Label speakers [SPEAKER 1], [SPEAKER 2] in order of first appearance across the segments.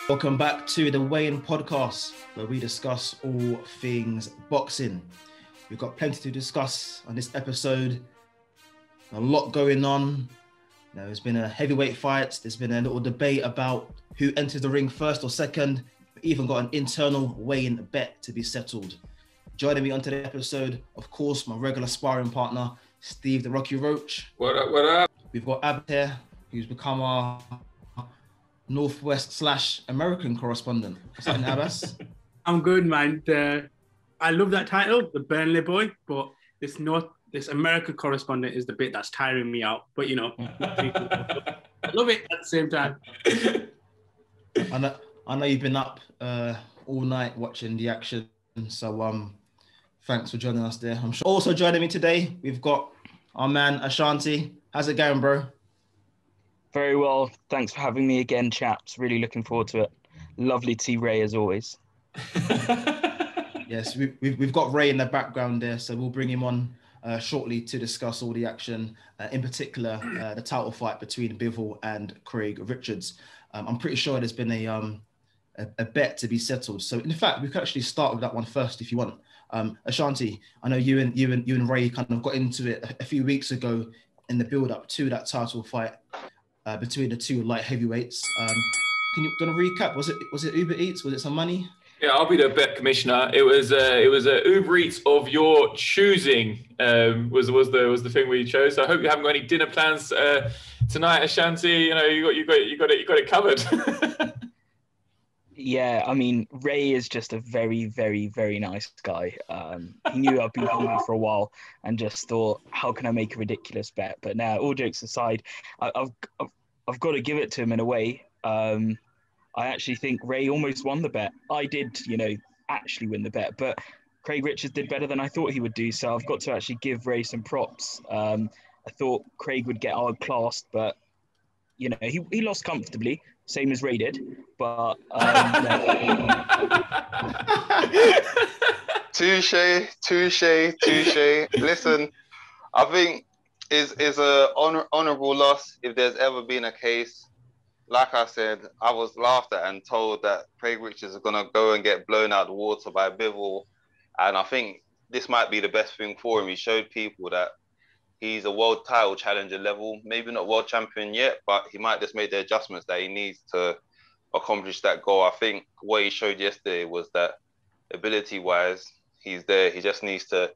[SPEAKER 1] Welcome back to the Weigh-In Podcast, where we discuss all things boxing. We've got plenty to discuss on this episode. A lot going on. There's been a heavyweight fight. There's been a little debate about who enters the ring first or second. We even got an internal weigh-in bet to be settled. Joining me on today's episode, of course, my regular sparring partner, Steve the Rocky Roach.
[SPEAKER 2] What up, what up?
[SPEAKER 1] We've got Abbas here, who's become our Northwest/American correspondent. What's happening, Abbas?
[SPEAKER 3] I'm good, man. I love that title, the Burnley Boy, but this American correspondent is the bit that's tiring me out. But you know, I love it at the same time.
[SPEAKER 1] I know you've been up all night watching the action, so thanks for joining us there. I'm sure. Also joining me today, we've got our man Ashanti. How's it going, bro?
[SPEAKER 4] Very well. Thanks for having me again, chaps. Really looking forward to it. Lovely to see Ray as always.
[SPEAKER 1] Yes, we've got Ray in the background there, so we'll bring him on shortly to discuss all the action, in particular the title fight between Bivol and Craig Richards. I'm pretty sure there's been a bet to be settled. So in fact, we could actually start with that one first if you want. Ashanti, I know you and Ray kind of got into it a few weeks ago in the build-up to that title fight between the two light heavyweights. Can you recap? Was it Uber Eats? Was it some money?
[SPEAKER 2] Yeah, I'll be the bet commissioner. It was a Uber Eats of your choosing. Was the thing we chose. So I hope you haven't got any dinner plans tonight, Ashanti. You know, you got it covered.
[SPEAKER 4] Yeah, I mean, Ray is just a very, very, very nice guy. He knew I've been hungry for a while and just thought, how can I make a ridiculous bet? But now, all jokes aside, I've got to give it to him in a way. I actually think Ray almost won the bet. I did, actually win the bet, but Craig Richards did better than I thought he would do. So I've got to actually give Ray some props. I thought Craig would get outclassed, but he lost comfortably, same as Ray did. But
[SPEAKER 5] touche. Listen, I think is a honourable loss if there's ever been a case. Like I said, I was laughed at and told that Craig Richards is going to go and get blown out of the water by Bivol. And I think this might be the best thing for him. He showed people that he's a world title challenger level, maybe not world champion yet, but he might just make the adjustments that he needs to accomplish that goal. I think what he showed yesterday was that ability-wise, he's there. He just needs to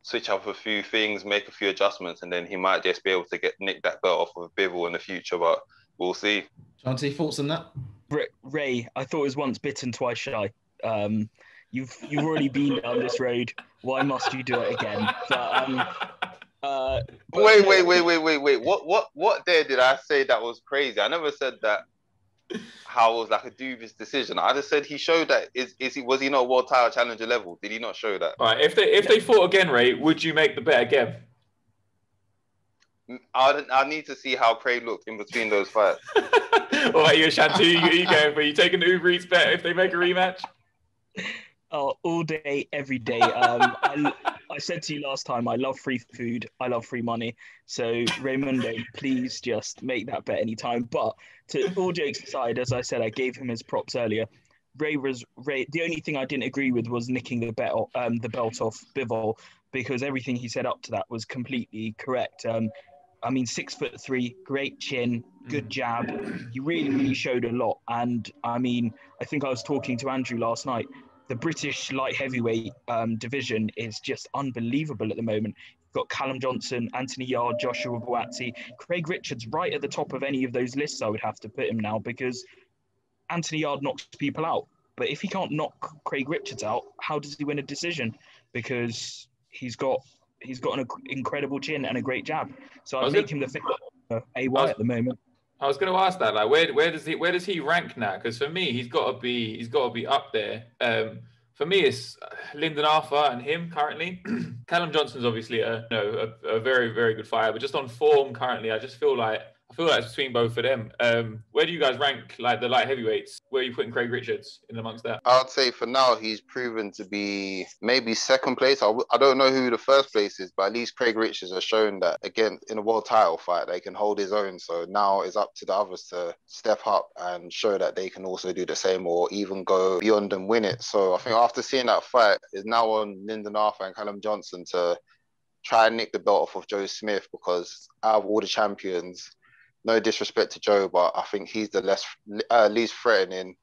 [SPEAKER 5] switch up a few things, make a few adjustments, and then he might just be able to nick that belt off of Bivol in the future, but we'll see.
[SPEAKER 1] Shanti, thoughts on that?
[SPEAKER 4] Ray, I thought it was once bitten, twice shy. You've already been down this road. Why must you do it again?
[SPEAKER 5] Wait. What there did I say that was crazy? I never said that how it was like a dubious decision. I just said he showed that was he not world title challenger level? Did he not show that?
[SPEAKER 2] All right, if they fought again, Ray, would you make the bet again?
[SPEAKER 5] I need to see how Craig looked in between those fights.
[SPEAKER 2] All right, you Ashanti, you going for? You taking the Uber Eats bet if they make a rematch?
[SPEAKER 4] Oh, all day, every day. I said to you last time, I love free food. I love free money. So, Raymundo, please just make that bet anytime. But to all jokes aside, as I said, I gave him his props earlier. Ray. The only thing I didn't agree with was nicking the belt off Bivol, because everything he said up to that was completely correct. 6'3", great chin, good jab. He really, really showed a lot. And I think I was talking to Andrew last night. The British light heavyweight division is just unbelievable at the moment. You've got Callum Johnson, Anthony Yarde, Joshua Buatsi, Craig Richards right at the top of any of those lists. I would have to put him now, because Anthony Yarde knocks people out. But if he can't knock Craig Richards out, how does he win a decision? Because he's got an incredible chin and a great jab. So I'd make him the fifth AY at the moment.
[SPEAKER 2] I was going to ask that, like, where does he rank now? Because for me, he's got to be up there. For me, it's Lyndon Arthur and him currently. Callum Johnson's obviously a very, very good fighter, but just on form currently, I I feel like it's between both of them. Where do you guys rank like the light heavyweights? Where are you putting Craig Richards in amongst that?
[SPEAKER 5] I would say for now, he's proven to be maybe second place. I don't know who the first place is, but at least Craig Richards has shown that, again, in a world title fight, they can hold his own. So now it's up to the others to step up and show that they can also do the same or even go beyond and win it. So I think after seeing that fight, it's now on Lyndon Arthur and Callum Johnson to try and nick the belt off of Joe Smith, because out of all the champions, no disrespect to Joe, but I think he's the least threatening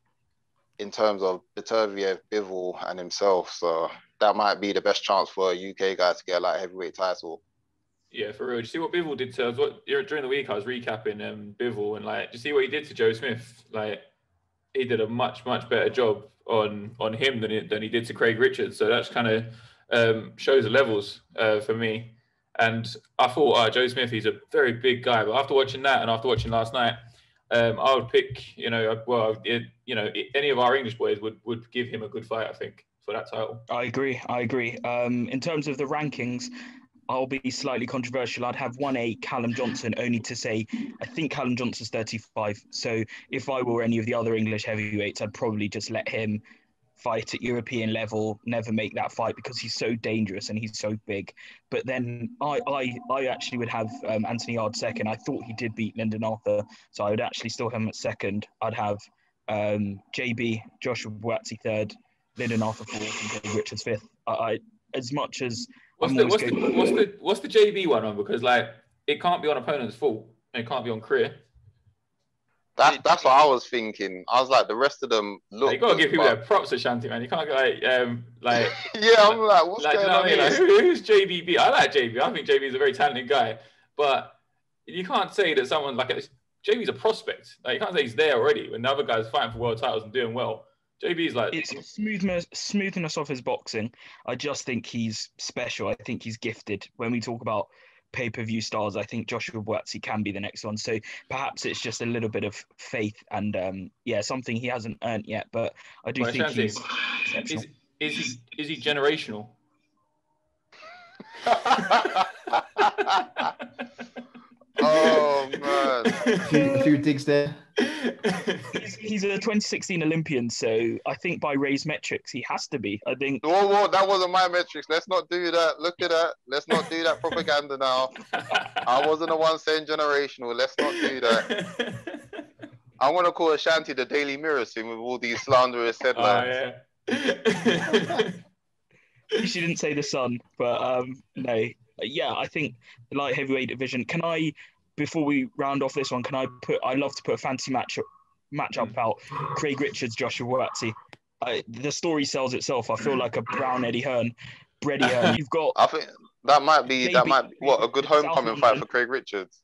[SPEAKER 5] in terms of Beterbiev, Bivol, and himself. So that might be the best chance for a UK guy to get a light heavyweight title.
[SPEAKER 2] Yeah, for real. Did you see what Bivol did to during the week? I was recapping Bivol, and like, did you see what he did to Joe Smith? Like, he did a much better job on him than he did to Craig Richards. So that's kind of shows the levels for me. And I thought, Joe Smith, he's a very big guy. But after watching that and after watching last night, I would pick, any of our English boys would give him a good fight, I think, for that title.
[SPEAKER 4] I agree. In terms of the rankings, I'll be slightly controversial. I'd have 1A Callum Johnson, only to say I think Callum Johnson's 35. So if I were any of the other English heavyweights, I'd probably just let him fight at European level, never make that fight because he's so dangerous and he's so big. But then I actually would have Anthony Yard second. I thought he did beat Lyndon Arthur, so I would actually still have him at second. I'd have JB, Joshua Buatsi third, Lyndon Arthur fourth, and Craig Richards fifth. As much as
[SPEAKER 2] what's the JB one on? Because like it can't be on opponent's fault and it can't be on career.
[SPEAKER 5] That's what I was thinking. I was like, the rest of them look.
[SPEAKER 2] You gotta give people their props, Ashanti, man. You can't go like
[SPEAKER 5] yeah, I'm like, what's going on here?
[SPEAKER 2] Like, who's JBB? I like JB. I think JB is a very talented guy, but you can't say that someone like JB's a prospect. Like, you can't say he's there already when the other guy's fighting for world titles and doing well. JB's like,
[SPEAKER 4] it's smoothness of his boxing. I just think he's special. I think he's gifted. When we talk about pay-per-view stars, I think Joshua Buatsi can be the next one. So perhaps it's just a little bit of faith and something he hasn't earned yet. But I do think he's exceptional.
[SPEAKER 2] Is he generational?
[SPEAKER 5] Oh man,
[SPEAKER 1] a few digs there.
[SPEAKER 4] He's a 2016 Olympian, so I think by Ray's metrics, he has to be. I think.
[SPEAKER 5] Whoa, that wasn't my metrics. Let's not do that. Look at that. Let's not do that propaganda now. I wasn't the one saying generational. Let's not do that. I want to call Ashanti the Daily Mirror soon with all these slanderous headlines.
[SPEAKER 2] Oh, yeah.
[SPEAKER 4] She didn't say the Sun, but no. Yeah, I think the light heavyweight division. Can I, before we round off this one, I'd love to put a fantasy matchup out. Craig Richards, Joshua Buatsi. The story sells itself. I feel like a brown Eddie Hearn, Brady Hearn. You've got.
[SPEAKER 5] I think that might be a good homecoming fight for Craig Richards.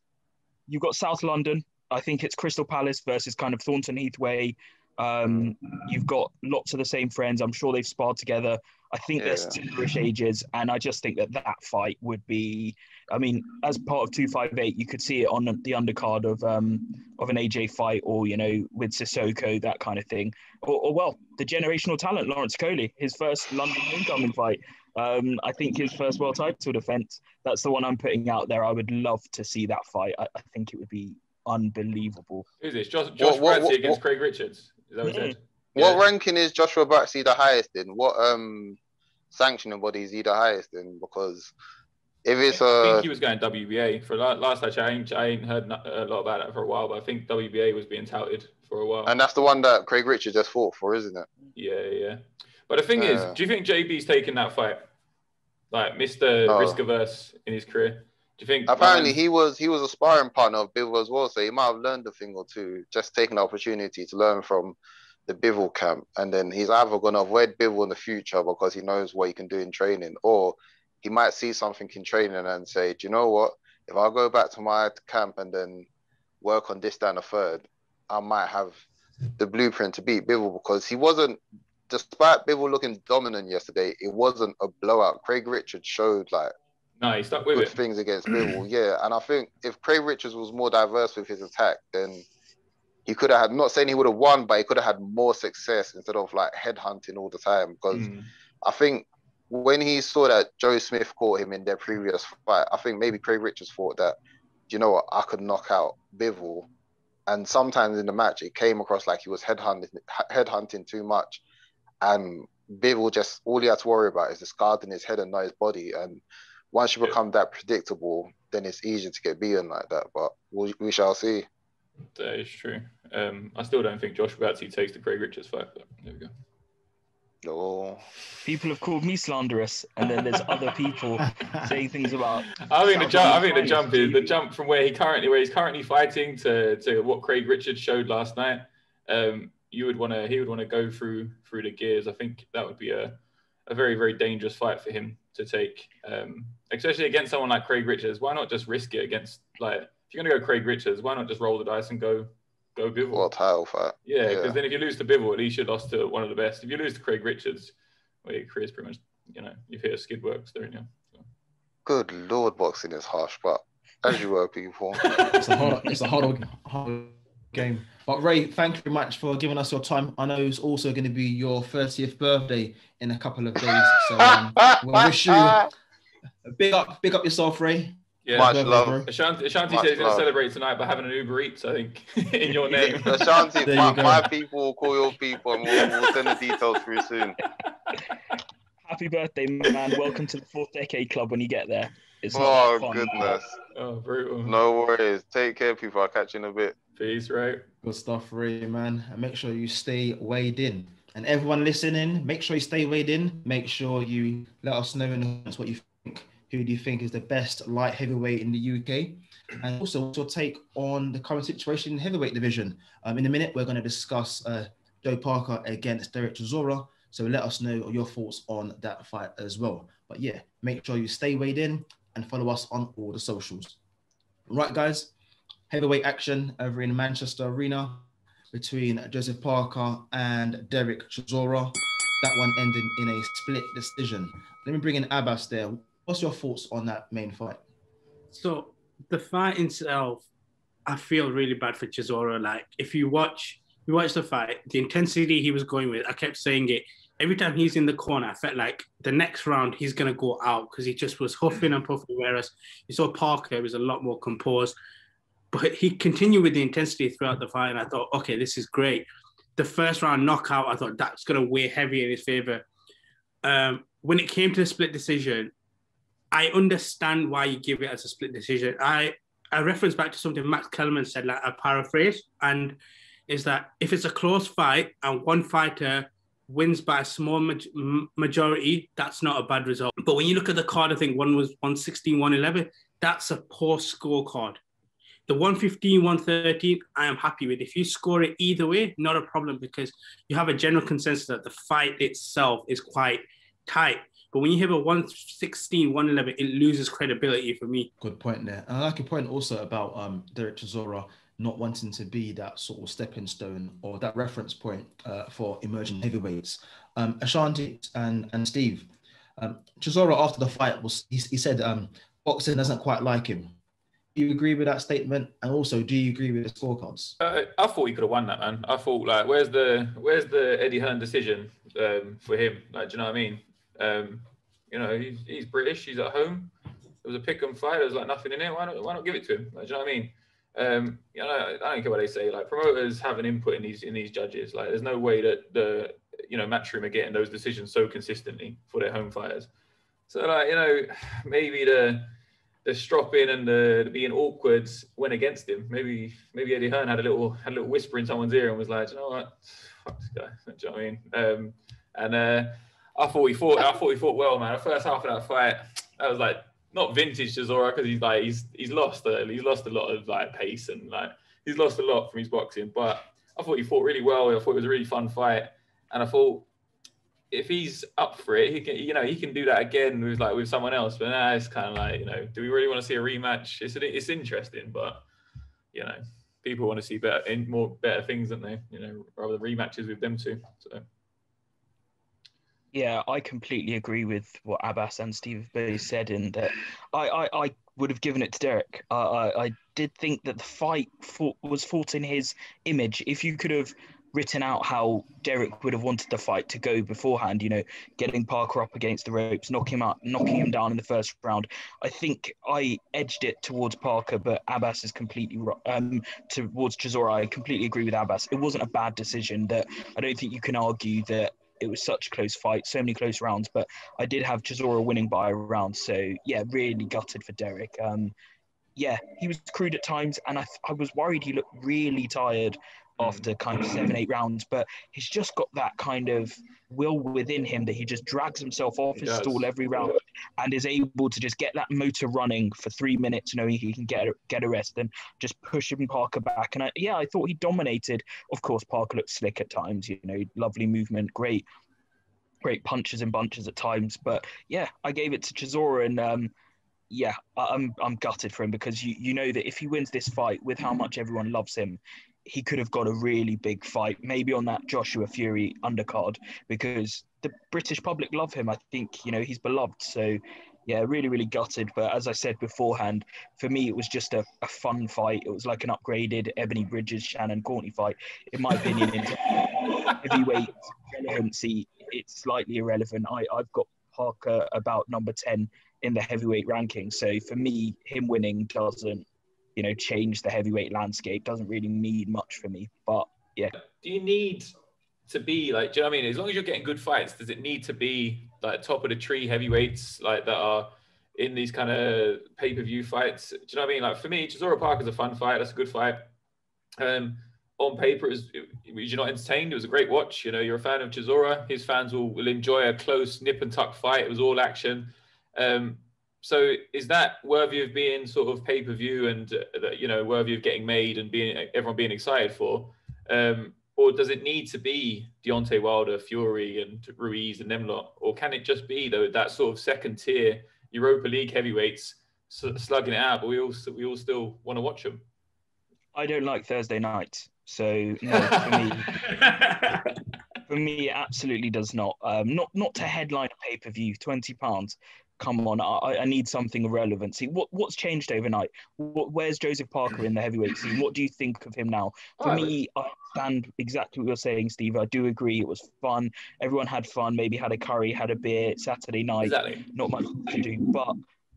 [SPEAKER 4] You've got South London. I think it's Crystal Palace versus kind of Thornton Heath way. You've got lots of the same friends. I'm sure they've sparred together. I think they're similar-ish ages, and I just think that fight would be. I mean, as part of 258, you could see it on the undercard of an AJ fight, or with Sissoko, that kind of thing, or the generational talent Lawrence Coley, his first London homecoming fight. I think his first world title defense. That's the one I'm putting out there. I would love to see that fight. I think it would be unbelievable.
[SPEAKER 2] Who's this? Josh Buatsi against Craig Richards. Is that what it said?
[SPEAKER 5] What ranking is Joshua Buatsi the highest in? What sanctioning body is he the highest in? Because if it's
[SPEAKER 2] I think he was going WBA for last time. I ain't heard a lot about that for a while, but I think WBA was being touted for a while.
[SPEAKER 5] And that's the one that Craig Richards just fought for, isn't it?
[SPEAKER 2] Yeah. But the thing is, do you think JB's taking that fight? Like Mr. Risk averse in his career? Do you think?
[SPEAKER 5] Apparently he was a sparring partner of Bivol as well, so he might have learned a thing or two, just taking the opportunity to learn from the Bivol camp, and then he's either going to avoid Bivol in the future because he knows what he can do in training, or he might see something in training and say, do you know what, if I go back to my camp and then work on this, that, and a third, I might have the blueprint to beat Bivol, because he wasn't, despite Bivol looking dominant yesterday, it wasn't a blowout. Craig Richards showed
[SPEAKER 2] he stuck with
[SPEAKER 5] good
[SPEAKER 2] it.
[SPEAKER 5] things against Bivol, yeah, and I think if Craig Richards was more diverse with his attack, then he could have had, not saying he would have won, but he could have had more success instead of headhunting all the time. Because I think when he saw that Joe Smith caught him in their previous fight, I think maybe Craig Richards thought that
[SPEAKER 6] you know what, I could knock out Bivol. And sometimes in the match, it came across like he was headhunting too much. And Bivol just, all he had to worry about is the scars in his head and not his body. And once you become that predictable, then it's easier to get beaten like that. But we shall see.
[SPEAKER 2] That is true. I still don't think Josh Buatsi takes the Craig Richards fight, but there we go.
[SPEAKER 6] Oh.
[SPEAKER 4] People have called me slanderous, and then there's other people saying things about.
[SPEAKER 2] I think the jump from where he's currently fighting to what Craig Richards showed last night. He would want to go through the gears. I think that would be a very, very dangerous fight for him to take, especially against someone like Craig Richards. Why not just risk it against, like, if you're going to go Craig Richards, why not just roll the dice and go Bivol?
[SPEAKER 6] What a title fight.
[SPEAKER 2] Yeah, because then if you lose to Bivol, at least you lost to one of the best. If you lose to Craig Richards, well, your career's pretty much, you've hit a skid works there, so.
[SPEAKER 6] Good Lord, boxing is harsh, but as you were, people.
[SPEAKER 1] It's a hard game. But Ray, thank you very much for giving us your time. I know it's also going to be your 30th birthday in a couple of days. So we'll wish you a big up yourself, Ray.
[SPEAKER 2] Yeah,
[SPEAKER 6] much love. Bro.
[SPEAKER 2] Ashanti said he's going to celebrate tonight by having an Uber Eats, I think, in your name.
[SPEAKER 6] Ashanti, my people will call your people, and we'll send the details through soon.
[SPEAKER 4] Happy birthday, man. Welcome to the 4th Decade Club when you get there. It's
[SPEAKER 6] oh,
[SPEAKER 4] fun,
[SPEAKER 6] goodness.
[SPEAKER 2] Oh, brutal.
[SPEAKER 6] No worries. Take care, people. I'll catch you in a bit.
[SPEAKER 2] Peace, right?
[SPEAKER 1] Good stuff, Ray, man. And make sure you stay weighed in. And everyone listening, make sure you stay weighed in. Make sure you let us know in the comments what you think. Who do you think is the best light heavyweight in the UK? And also, what's your take on the current situation in the heavyweight division? In a minute, we're going to discuss Joe Parker against Derek Chisora. So let us know your thoughts on that fight as well. But yeah, make sure you stay weighed in and follow us on all the socials. Right, guys, heavyweight action over in Manchester Arena between Joseph Parker and Derek Chisora. That one ended in a split decision. Let me bring in Abbas there. What's your thoughts on that main fight?
[SPEAKER 3] So the fight itself, I feel really bad for Chisora. Like, if you watch the fight, the intensity he was going with, I kept saying it. Every time he's in the corner, I felt like the next round he's going to go out because he just was huffing and puffing, whereas you saw Parker was a lot more composed. But he continued with the intensity throughout the fight, and I thought, okay, this is great. The first round knockout, I thought that's going to weigh heavy in his favor. When it came to the split decision, I understand why you give it as a split decision. I reference back to something Max Kellerman said, like a paraphrase, and is that if it's a close fight and one fighter wins by a small majority, that's not a bad result. But when you look at the card, I think one was 116, 111, that's a poor scorecard. The 115, 113, I am happy with. If you score it either way, not a problem, because you have a general consensus that the fight itself is quite tight. But when you have a 116, 111, it loses credibility for me.
[SPEAKER 1] Good point there. And I like your point also about Derek Chisora not wanting to be that sort of stepping stone or that reference point for emerging heavyweights. Ashanti and Steve, Chisora after the fight, he said boxing doesn't quite like him. Do you agree with that statement? And also, do you agree with the scorecards?
[SPEAKER 2] I thought he could have won that, man. I thought, like, where's the Eddie Hearn decision for him? Like, do you know what I mean? He's British. He's at home. It was a pick and fight. There's like nothing in it. Why not give it to him? Like, do you know what I mean? I don't care what they say. Like, promoters have an input in these judges. Like, there's no way that the Matchroom are getting those decisions so consistently for their home fighters. So, like, maybe the stropping and the being awkward went against him. Maybe Eddie Hearn had a little whisper in someone's ear and was like, you know what, fuck this guy. Do you know what I mean? I thought he fought well, man. The first half of that fight, that was like not vintage Chisora, because he's lost a lot of like pace, and like he's lost a lot from his boxing. But I thought he fought really well. I thought it was a really fun fight, and I thought if he's up for it, he can do that again with someone else. But now it's kind of like, do we really want to see a rematch? It's interesting, but people want to see better things, don't they? Rather than rematches with them two. So.
[SPEAKER 4] Yeah, I completely agree with what Abbas and Steve both said, in that I would have given it to Derek. I did think that the fight was fought in his image. If you could have written out how Derek would have wanted the fight to go beforehand, you know, getting Parker up against the ropes, knocking him down in the first round. I think I edged it towards Parker, but Abbas is completely towards Chisora. I completely agree with Abbas. It wasn't a bad decision. That I don't think you can argue that it was such a close fight, so many close rounds, but I did have Chisora winning by a round. So yeah, really gutted for Derek. Yeah, he was crude at times, and I was worried he looked really tired after kind of 7-8 rounds, but he's just got that kind of will within him that he just drags himself off his stool every round and is able to just get that motor running for 3 minutes, knowing he can get a rest and just push him Parker back. And I thought he dominated. Of course, Parker looked slick at times, you know, lovely movement, great punches and bunches at times. But yeah, I gave it to Chisora, and yeah, I'm gutted for him, because you know that if he wins this fight, with how much everyone loves him, he could have got a really big fight, maybe on that Joshua Fury undercard, because the British public love him. I think, you know, he's beloved. So yeah, really, really gutted. But as I said beforehand, for me, it was just a fun fight. It was like an upgraded Ebony Bridges, Shannon Courtney fight. In my opinion, in heavyweight relevancy, it's slightly irrelevant. I've got Parker about number 10 in the heavyweight ranking. So for me, him winning doesn't, you know, change the heavyweight landscape, doesn't really mean much for me. But yeah.
[SPEAKER 2] Do you need to be like, do you know what I mean? As long as you're getting good fights, does it need to be like top of the tree heavyweights like that are in these kind of pay-per-view fights? Do you know what I mean? Like for me, Chisora Parker's a fun fight. That's a good fight. On paper, you're not entertained. It was a great watch. You know, you're a fan of Chisora. His fans will enjoy a close nip and tuck fight. It was all action. So is that worthy of being sort of pay-per-view and, you know, worthy of getting made and everyone being excited for? Or does it need to be Deontay Wilder, Fury and Ruiz and them lot? Or can it just be, though, that sort of second tier Europa League heavyweights slugging it out, but we all still want to watch them?
[SPEAKER 4] I don't like Thursday nights. So no, for me, it absolutely does not. Not to headline a pay-per-view, £20. Come on, I need something of relevancy. What's changed overnight? Where's Joseph Parker in the heavyweight scene? What do you think of him now? For me, I understand exactly what you're saying, Steve. I do agree. It was fun. Everyone had fun. Maybe had a curry, had a beer. Saturday night. Exactly. Not much to do, but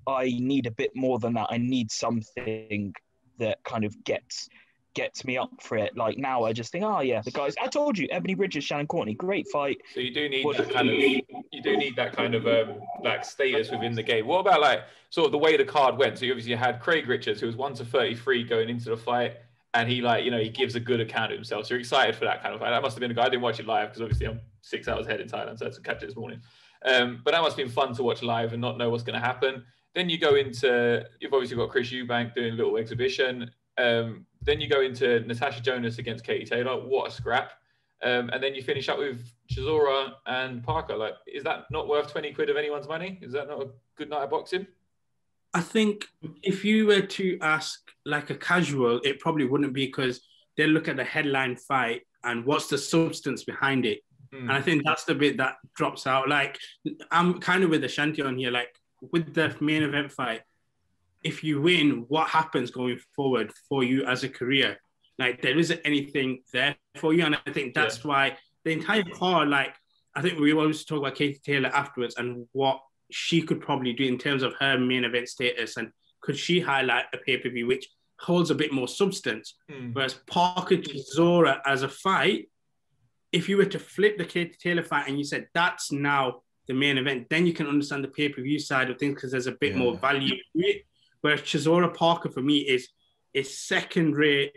[SPEAKER 4] I need a bit more than that. I need something that kind of gets me up for it. Like now, I just think, oh yeah, the guys. I told you, Ebony Bridges, Shannon Courtney, great fight.
[SPEAKER 2] So you do need that kind of like status within the game. What about like sort of the way the card went? So you obviously had Craig Richards, who was 1-33 going into the fight, and he he gives a good account of himself. So you're excited for that kind of fight. That must have been a guy. I didn't watch it live because obviously I'm 6 hours ahead in Thailand, so I had to catch it this morning. But that must have been fun to watch live and not know what's going to happen. Then you go into, you've obviously got Chris Eubanks doing a little exhibition. Then you go into Natasha Jonas against Katie Taylor. What a scrap. And then you finish up with Chisora and Parker. Like, is that not worth 20 quid of anyone's money? Is that not a good night of boxing?
[SPEAKER 3] I think if you were to ask like a casual, it probably wouldn't be, because they look at the headline fight and what's the substance behind it. And I think that's the bit that drops out. Like, I'm kind of with Ashanti on here, like with the main event fight, if you win, what happens going forward for you as a career? Like, there isn't anything there for you. And I think that's why the entire card, like, I think we always talk about Katie Taylor afterwards and what she could probably do in terms of her main event status. And could she highlight a pay-per-view which holds a bit more substance? Whereas Parker Chisora as a fight, if you were to flip the Katie Taylor fight and you said that's now the main event, then you can understand the pay-per-view side of things, because there's a bit more value to it. Whereas Chisora Parker for me is second rate,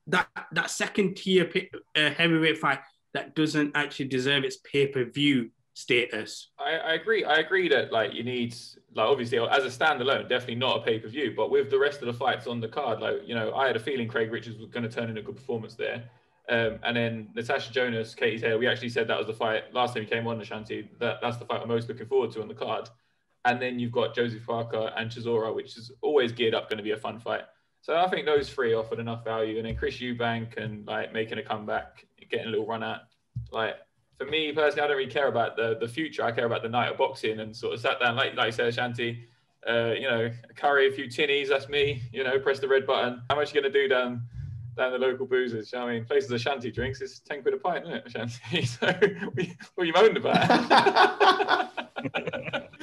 [SPEAKER 3] that second tier heavyweight fight that doesn't actually deserve its pay-per-view status.
[SPEAKER 2] I agree. I agree that like you need, like, obviously as a standalone, definitely not a pay-per-view, but with the rest of the fights on the card, like, you know, I had a feeling Craig Richards was going to turn in a good performance there. And then Natasha Jonas, Katie Taylor, we actually said that was the fight last time he came on, Ashanti, that's the fight I'm most looking forward to on the card. And then you've got Joseph Parker and Chisora, which is always geared up going to be a fun fight. So I think those three offered enough value. And then Chris Eubanks and like making a comeback, getting a little run at. Like, for me personally, I don't really care about the future. I care about the night of boxing, and sort of sat down, like you said, Ashanti, you know, a curry, a few tinnies, that's me, you know, press the red button. How much are you going to do down down the local boozers. You know what I mean, places Ashanti drinks, it's 10 quid a pint, isn't it, Ashanti? So what you moaned about?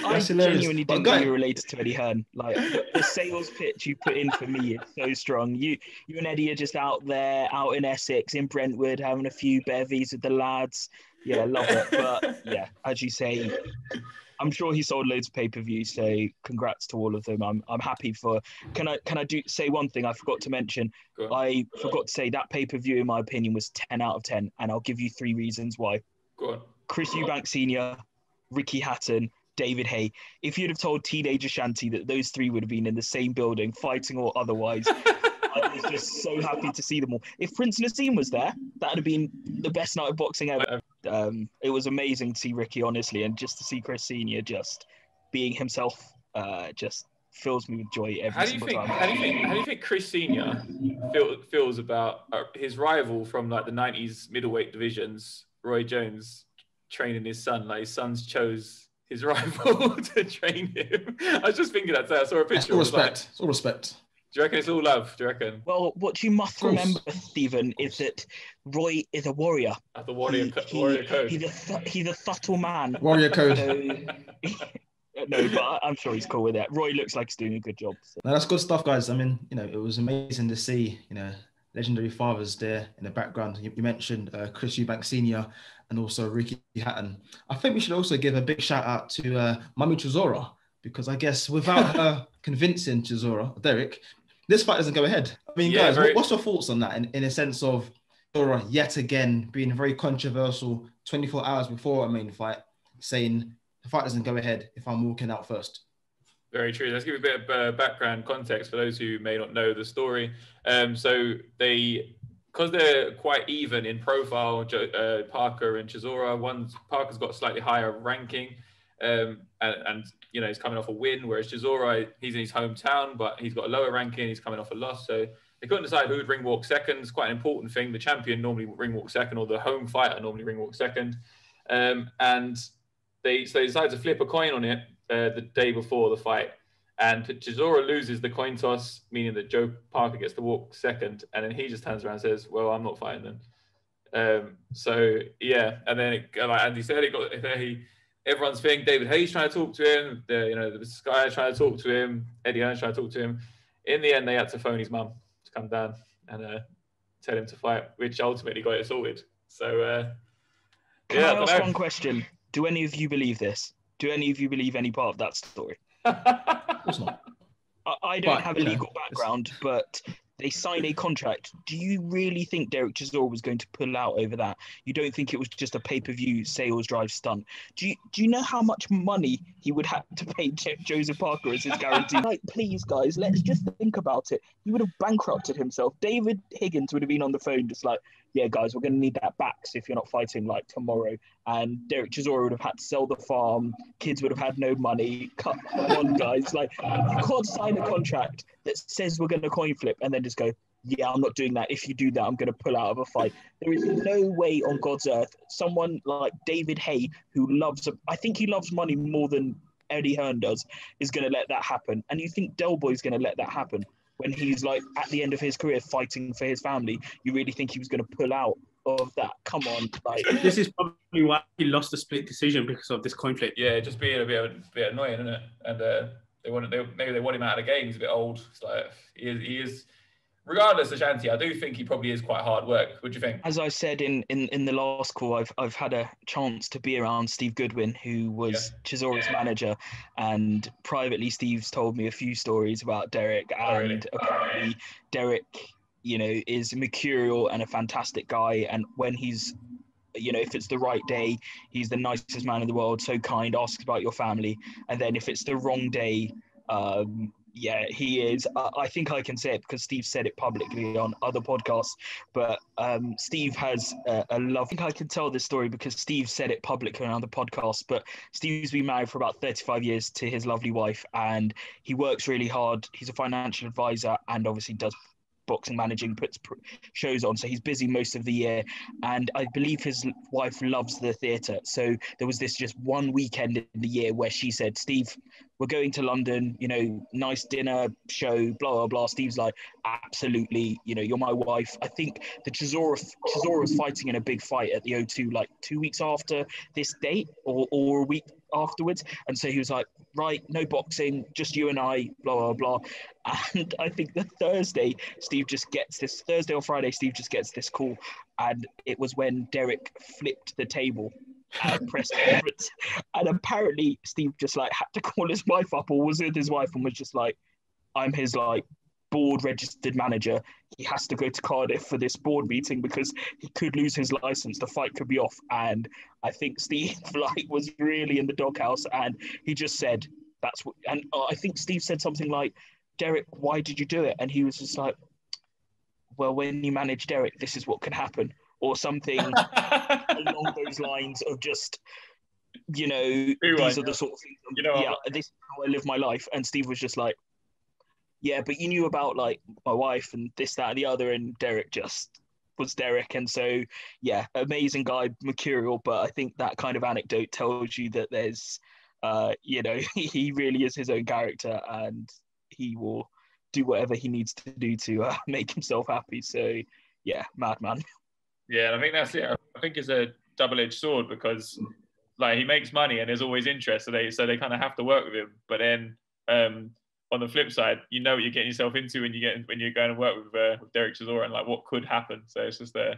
[SPEAKER 4] I genuinely didn't know you were related to Eddie Hearn. Like, the sales pitch you put in for me is so strong. You and Eddie are just out there, out in Essex, in Brentwood, having a few bevies with the lads. Yeah, love it. But yeah, as you say, I'm sure he sold loads of pay-per-views, so congrats to all of them. I'm happy for. Can I say one thing I forgot to mention? I forgot to say that pay-per-view, in my opinion, was 10 out of 10, and I'll give you 3 reasons why.
[SPEAKER 2] Go on.
[SPEAKER 4] Chris Eubanks Sr., Ricky Hatton, David Hay. If you'd have told teenage Ashanti that those 3 would have been in the same building, fighting or otherwise, I was just so happy to see them all. If Prince Nassim was there, that would have been the best night of boxing ever. It was amazing to see Ricky, honestly, and just to see Chris Senior just being himself just fills me with joy every single time.
[SPEAKER 2] How do you think Chris Senior feels about his rival from like the 90s middleweight divisions, Roy Jones, training his son? Like, his sons chose his rival to train him. I was just thinking that today. I saw a picture.
[SPEAKER 1] It's all respect.
[SPEAKER 2] Do you reckon it's all love? Do you reckon?
[SPEAKER 4] Well, what you must remember, Stephen, is that Roy is a warrior.
[SPEAKER 2] The warrior code.
[SPEAKER 4] He's a subtle man.
[SPEAKER 1] Warrior code.
[SPEAKER 4] No, but I'm sure he's cool with that. Roy looks like he's doing a good job. So.
[SPEAKER 1] No, that's good stuff, guys. I mean, it was amazing to see, legendary fathers there in the background. You mentioned Chris Eubanks Sr. and also Ricky Hatton. I think we should also give a big shout out to Mummy Chisora, because I guess without her convincing Derek, this fight doesn't go ahead. I mean, guys, what's your thoughts on that in a sense of Chisora yet again being very controversial 24 hours before a main fight, saying the fight doesn't go ahead if I'm walking out first?
[SPEAKER 2] Very true. Let's give a bit of background context for those who may not know the story. So because they're quite even in profile, Parker and Chisora, Parker's got a slightly higher ranking, and he's coming off a win, whereas Chisora, he's in his hometown, but he's got a lower ranking, he's coming off a loss. So they couldn't decide who would ring walk second. It's quite an important thing. The champion normally ring walk second, or the home fighter normally ring walk second. And they decided to flip a coin on it the day before the fight. And Chisora loses the coin toss, meaning that Joe Parker gets to walk second. And then he just turns around and says, well, I'm not fighting then. And then, like Andy said, everyone's thinking David Hayes trying to talk to him. The Sky trying to talk to him. Eddie Hearn trying to talk to him. In the end, they had to phone his mum to come down and tell him to fight, which ultimately got it sorted. So,
[SPEAKER 4] Can I ask one question? Do any of you believe this? Do any of you believe any part of that story?
[SPEAKER 1] Of course not.
[SPEAKER 4] I don't have a legal background, but they signed a contract. Do you really think Derek Chisora was going to pull out over that? You don't think it was just a pay-per-view sales drive stunt? Do you know how much money he would have to pay Joseph Parker as his guarantee? Like, please, guys, let's just think about it. He would have bankrupted himself. David Higgins would have been on the phone just like, yeah, guys, we're going to need that back if you're not fighting like tomorrow. And Derek Chisora would have had to sell the farm. Kids would have had no money. Come on, guys. Like, you can't sign a contract that says we're going to coin flip and then just go, yeah, I'm not doing that. If you do that, I'm going to pull out of a fight. There is no way on God's earth someone like David Hay, who I think he loves money more than Eddie Hearn does, is going to let that happen. And you think Del Boy's going to let that happen when he's like at the end of his career fighting for his family? You really think he was going to pull out of that? Come on. Like,
[SPEAKER 3] this is probably why he lost the split decision, because of this coin flip.
[SPEAKER 2] Yeah, just being a bit annoying, isn't it? And maybe they want him out of the game. He's a bit old. It's like, he is. Regardless, Ashanti, I do think he probably is quite hard work. What do you think?
[SPEAKER 4] As I said in the last call, I've had a chance to be around Steve Goodwin, who was Chisora's manager, and privately Steve's told me a few stories about Derek, and apparently Derek, is mercurial and a fantastic guy, and when he's, if it's the right day, he's the nicest man in the world, so kind, asks about your family, and then if it's the wrong day, he is. I think I can say it because Steve said it publicly on other podcasts, but Steve has a love. I think I can tell this story because Steve said it publicly on other podcasts, but Steve's been married for about 35 years to his lovely wife, and he works really hard. He's a financial advisor and obviously does boxing managing, puts shows on, so he's busy most of the year. And I believe his wife loves the theatre. So there was this just one weekend in the year where she said, Steve, we're going to London, you know, nice dinner, show, blah, blah, blah. Steve's like, absolutely, you know, you're my wife. I think the Chisora was fighting in a big fight at the O2 like 2 weeks after this date or a week afterwards. And so he was like, right, no boxing, just you and I, blah, blah, blah. And I think the Thursday or Friday, Steve just gets this call. And it was when Derek flipped the table at press conference. And apparently Steve just like had to call his wife up, or was with his wife, and was just like, I'm his like board registered manager. He has to go to Cardiff for this board meeting because he could lose his license. The fight could be off. And I think Steve like was really in the doghouse, and he just said, that's what, and I think Steve said something like, Derek, why did you do it? And he was just like, well, when you manage Derek, this is what can happen, or something along those lines of just, you know, these are the sort of things, this is how I live my life. And Steve was just like, yeah, but you knew about like my wife and this, that, and the other, and Derek just was Derek. And so, yeah, amazing guy, mercurial. But I think that kind of anecdote tells you that there's, you know, he really is his own character, and he will do whatever he needs to do to make himself happy. So, yeah, madman. Yeah,
[SPEAKER 2] I think that's it. I think it's a double-edged sword because, like, he makes money and there's always interest, so they kind of have to work with him. But then, on the flip side, you know what you're getting yourself into when you're going to work with Derek Chisora, and like what could happen. So it's just I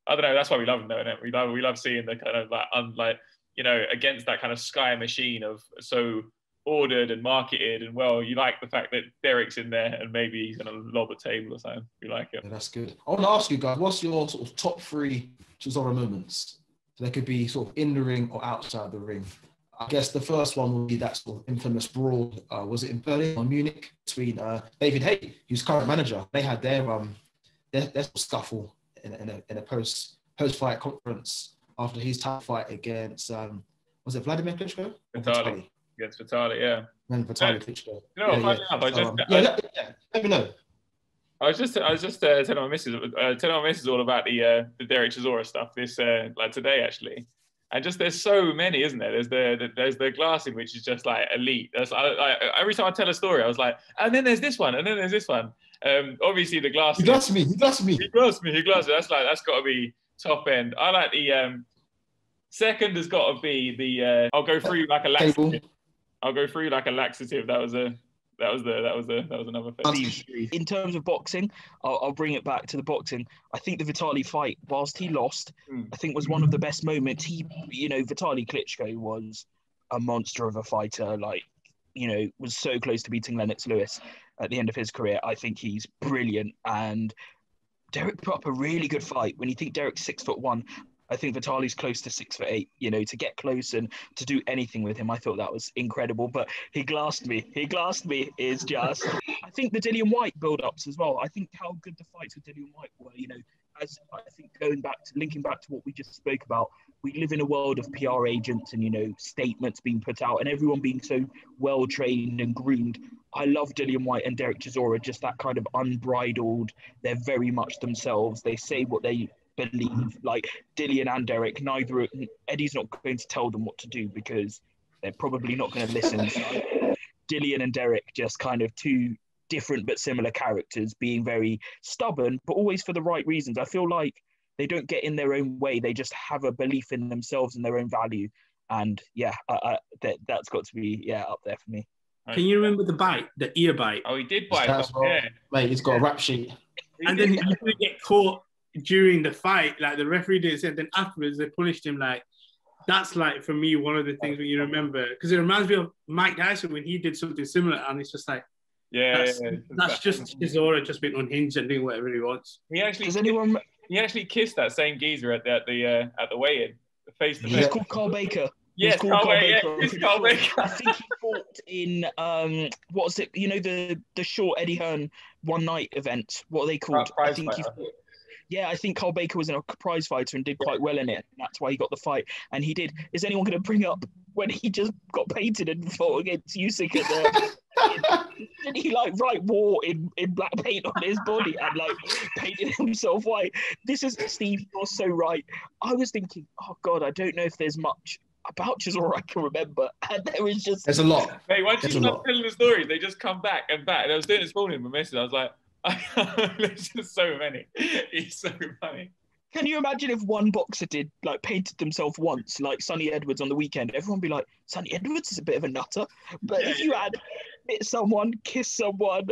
[SPEAKER 2] don't know. That's why we love him, though, innit? We love seeing the kind of like you know, against that kind of sky machine of so ordered and marketed, and well, you like the fact that Derek's in there and maybe he's going to lob a table or something. We like it.
[SPEAKER 1] Yeah, that's good. I want to ask you guys, what's your sort of top 3 Chisora moments? So they could be sort of in the ring or outside the ring. I guess the first one would be that sort of infamous brawl. Was it in Berlin or Munich between David Haye, who's current manager? They had their sort of scuffle in a post-fight conference after his title fight against was it Vladimir Klitschko?
[SPEAKER 2] Vitaly. Against Vitaly, yeah.
[SPEAKER 1] And Vitaly Klitschko.
[SPEAKER 2] You know what?
[SPEAKER 1] Let me know.
[SPEAKER 2] I was just telling my missus all about the Derek Chisora stuff this like today actually. And just there's so many, isn't there? There's the glassing, which is just like elite. That's like, every time I tell a story, I was like, and then there's this one, and then there's this one. Obviously the glassing.
[SPEAKER 1] He glassed me.
[SPEAKER 2] That's got to be top end. I like the second has got to be the. I'll go through like a laxative. That was another thing.
[SPEAKER 4] In terms of boxing, I'll bring it back to the boxing. I think the Vitaly fight, whilst he lost, I think was one of the best moments. Vitaly Klitschko was a monster of a fighter. Like, you know, was so close to beating Lennox Lewis at the end of his career. I think he's brilliant. And Derek put up a really good fight. When you think Derek's 6'1", I think Vitaly's close to 6'8", you know, to get close and to do anything with him. I thought that was incredible, but he glassed me is just, I think the Dillian Whyte build-ups as well. I think how good the fights with Dillian Whyte were, you know, as I think linking back to what we just spoke about, we live in a world of PR agents and, you know, statements being put out and everyone being so well trained and groomed. I love Dillian Whyte and Derek Chisora, just that kind of unbridled, they're very much themselves. They say what they believe. Like Dillian and Derek, Eddie's not going to tell them what to do because they're probably not going to listen. So Dillian and Derek, just kind of two different but similar characters, being very stubborn, but always for the right reasons. I feel like they don't get in their own way. They just have a belief in themselves and their own value. And yeah, that's got to be up there for me.
[SPEAKER 3] Can you remember the ear bite?
[SPEAKER 2] Oh, he did bite. Yeah.
[SPEAKER 1] Mate, he's got a rap sheet.
[SPEAKER 3] And then he didn't get caught during the fight. Like the referee did say, then afterwards they punished him. Like that's like for me one of the things when you remember, because it reminds me of Mike Tyson when he did something similar, and it's just like that's just Chisora just being unhinged and doing whatever he wants.
[SPEAKER 2] He actually kissed that same geezer at the weigh-in, face to face.
[SPEAKER 4] He's called Carl Baker.
[SPEAKER 2] Yes, Carl Baker. Carl Baker.
[SPEAKER 4] I think he fought in what was it? You know, the short Eddie Hearn one night event. What are they called? I think he fought. Yeah, I think Carl Baker was a prize fighter and did quite well in it. That's why he got the fight. And he did. Is anyone going to bring up when he just got painted and fought against Usyk at Did he like write war in black paint on his body and like painted himself white? This is, Steve, you're so right. I was thinking, oh God, I don't know if there's much about Chisora I can remember. And there's
[SPEAKER 1] a lot.
[SPEAKER 2] Mate, once you start telling the stories, they just come back and back. And I was doing this morning with my message. I was like, there's just so many. He's so funny.
[SPEAKER 4] Can you imagine if one boxer did like painted themselves once, like Sonny Edwards on the weekend? Everyone would be like, Sonny Edwards is a bit of a nutter. But if you had hit someone, kiss someone,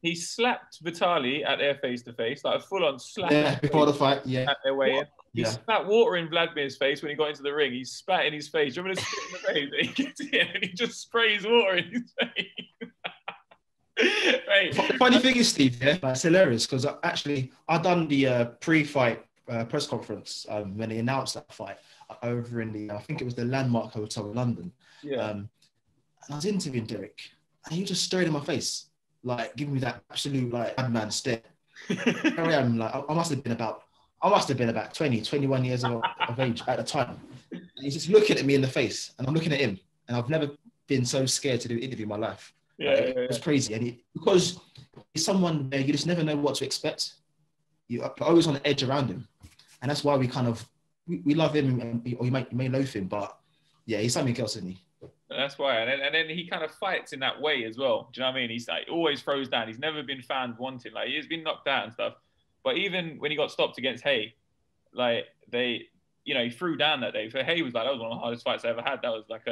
[SPEAKER 2] he slapped Vitaly at their face to face, like a full on slap.
[SPEAKER 1] Yeah, before the fight.
[SPEAKER 2] At their way in. He spat water in Vladimir's face when he got into the ring. He spat in his face. Do you remember the spit in the face? He gets in and he just sprays water in his face. Right.
[SPEAKER 1] Funny thing is, Steve, it's hilarious because actually I done the pre-fight press conference when they announced that fight over in the, I think it was the Landmark Hotel in London. Yeah. And I was interviewing Derek, and he just stared in my face, like giving me that absolute like madman stare. Here I am, like I must have been about 20, 21 years of age at the time. And he's just looking at me in the face, and I'm looking at him, and I've never been so scared to do an interview in my life. It's crazy, and because he's someone there, you just never know what to expect. You're always on the edge around him, and that's why we love him, or you may loathe him, but yeah, he's something else, isn't he?
[SPEAKER 2] That's why, and then he kind of fights in that way as well. Do you know what I mean? He's like always throws down. He's never been found wanting. Like he's been knocked out and stuff. But even when he got stopped against Hay, like he threw down that day. For Hay was like, that was one of the hardest fights I ever had. That was like